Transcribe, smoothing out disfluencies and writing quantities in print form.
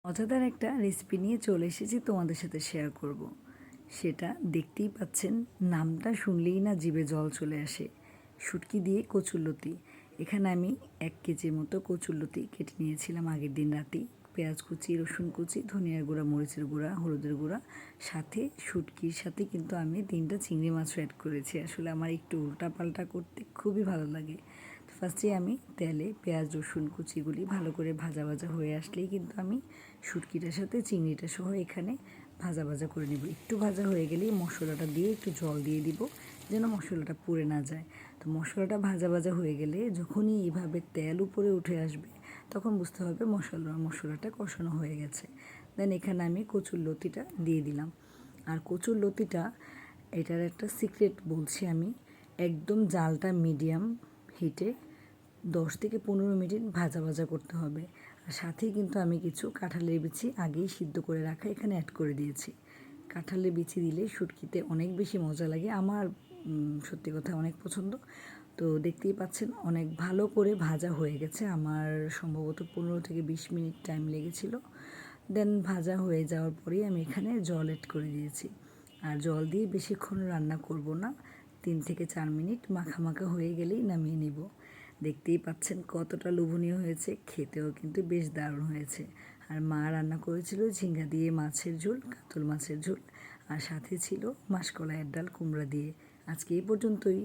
মজাদার একটা রেসিপি নিয়ে চলে এসেছি তোমাদের সাথে শেয়ার করব। সেটা দেখতেই পাচ্ছেন, নামটা শুনলেই না জিভে জল চলে আসে। শুটকি দিয়ে কচুরলতি। এখানে আমি 1 কেজির মতো কচুরলতি কেটে নিয়েছিলাম আগের দিন রাতেই। পেঁয়াজ কুচি, রসুন কুচি, ধনিয়ার গুঁড়া, মরিচের গুঁড়া, হলুদের গুঁড়া, সাথে শুটকির সাথে কিন্তু আমি 3টা চিংড়ি মাছও অ্যাড করেছি। আসলে আমার একটু উল্টাপাল্টা করতে খুবই ভালো লাগে। ফার্স্টে আমি তেলে পেঁয়াজ রসুন কুচিগুলি ভালো করে ভাজা ভাজা হয়ে আসলেই কিন্তু আমি শুটকিটার সাথে চিংড়িটা সহ এখানে ভাজা ভাজা করে নেব। একটু ভাজা হয়ে গেলেই মশলাটা দিয়ে একটু জল দিয়ে দিব, যেন মশলাটা পুড়ে না যায়। তো মশলাটা ভাজা ভাজা হয়ে গেলে যখনই এইভাবে তেল উপরে উঠে আসবে, তখন বুঝতে হবে মশলাটা কষানো হয়ে গেছে। দেন এখানে আমি কচুরলতিটা দিয়ে দিলাম। আর কচুরলতিটা, এটার একটা সিক্রেট বলছি আমি, একদম জালটা মিডিয়াম হিটে 10 থেকে 15 মিনিট ভাজা ভাজা করতে হবে। আর সাথেই কিন্তু আমি কিছু কাঁঠালের বিচি আগেই সিদ্ধ করে রাখা এখানে অ্যাড করে দিয়েছি। কাঁঠালের বিচি দিলে শুটকিতে অনেক বেশি মজা লাগে। আমার সত্যি কথা অনেক পছন্দ। তো দেখতেই পাচ্ছেন অনেক ভালো করে ভাজা হয়ে গেছে। আমার সম্ভবত 15 থেকে 20 মিনিট টাইম লেগেছিল। দেন ভাজা হয়ে যাওয়ার পরেই আমি এখানে জল অ্যাড করে দিয়েছি। আর জল দিয়ে বেশিক্ষণ রান্না করব না, 3 থেকে 4 মিনিট মাখা মাখা হয়ে গেলেই নামিয়ে নিব। দেখতেই পাচ্ছেন কতটা লোভনীয় হয়েছে, খেতেও কিন্তু বেশ দারুণ হয়েছে। আর মা রান্না করেছিল ঝিঙ্গা দিয়ে মাছের ঝোল, কাতল মাছের ঝোল, আর সাথে ছিল মাসকলাইয়ের ডাল কুমড়া দিয়ে। আজকে এই পর্যন্তই।